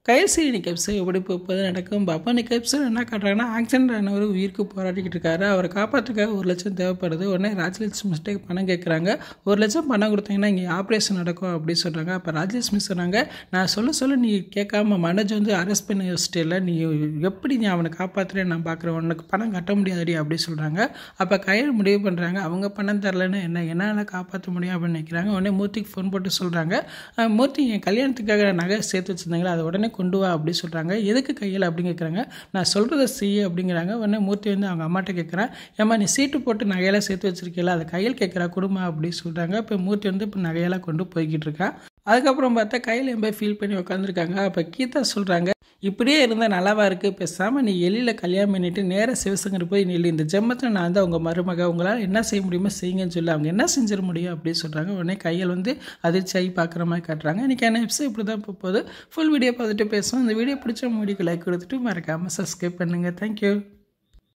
கைசி இன்னைக்கு எபிசோட் எப்படி போகுது நடக்கும் பார்ப்போம். இன்னைக்கு எபிசோட் என்ன காட்டுறாங்கன்னா, ஆக்சிடென்ட் ஆனவர் உயிருக்கு போராடிக்கிட்டு இருக்காரு. அவரை காப்பாற்றுக்காக 1 லட்சம் தேவைப்படுது. உடனே ராஜலட்சுமி பணம் கேட்குறாங்க. 1 லட்சம் பணம் கொடுத்தீங்கன்னா இங்கே ஆப்ரேஷன் நடக்கும் அப்படின்னு சொல்கிறாங்க. அப்போ ராஜலட்சுமி சொன்னாங்க, நான் சொல்ல நீ கேட்காம மனோஜ் வந்து அரெஸ்ட் பண்ணி வச்சுட்டு நீ எப்படி நீ அவனை காப்பாற்றுறேன்னு நான் பார்க்குறேன், உனக்கு பணம் கட்ட முடியாதடி அப்படின்னு சொல்கிறாங்க. அப்போ கையில் முடிவு பண்ணுறாங்க, அவங்க பணம் தரலன்னு என்னால் காப்பாற்ற முடியும் அப்படின்னு நினைக்கிறாங்க. உடனே மூர்த்திக்கு ஃபோன் போட்டு சொல்கிறாங்க, மூர்த்தி என் கல்யாணத்துக்காக நகை சேர்த்து வச்சுருந்தாங்களா, அதை உடனே கொண்டு வா அப்படி சொல்கிறாங்க. எதுக்கு கையில் அப்படின்னு கேட்குறாங்க. நான் சொல்கிறத செய்ய அப்படிங்கிறாங்க. உடனே மூர்த்தி வந்து அவங்க அம்மாட்ட கேட்குறேன், ஏம்மா நீ சீட்டு போட்டு நகையெல்லாம் சேர்த்து வச்சிருக்கீங்களா, அதை கையில் கேட்குறா குடும்பம் அப்படின்னு சொல்கிறாங்க. இப்போ மூர்த்தி வந்து இப்போ நகையெல்லாம் கொண்டு போய்கிட்டு இருக்கா. அதுக்கப்புறம் பார்த்தா கையில் என் போய் ஃபீல் பண்ணி உட்காந்துருக்காங்க. அப்போ கீதா சொல்கிறாங்க, இப்படியே இருந்தால் நல்லாவா இருக்குது, பேசாமல் நீ எலியில் கல்யாணம் பண்ணிவிட்டு நேராக சிவசங்கர் போய் நில்லு, இந்த ஜென்மத்தில் நான் வந்து அவங்க மருமக, உங்களால் என்ன செய்ய முடியுமோ செய்யுங்கன்னு சொல்லி அவங்க என்ன செஞ்சிட முடியும் அப்படின்னு சொல்கிறாங்க. உடனே கையில் வந்து அதிர்ச்சியாகி பார்க்குற மாதிரி காட்டுறாங்க. இன்றைக்கி என்ன எபிசோட் இப்படி தான் போகுது. ஃபுல் வீடியோ பார்த்துட்டு பேசுவோம். இந்த வீடியோ பிடிச்ச வீடியோக்கு லைக் கொடுத்துட்டு மறக்காமல் சப்ஸ்கிரைப் பண்ணுங்கள். தேங்க்யூ.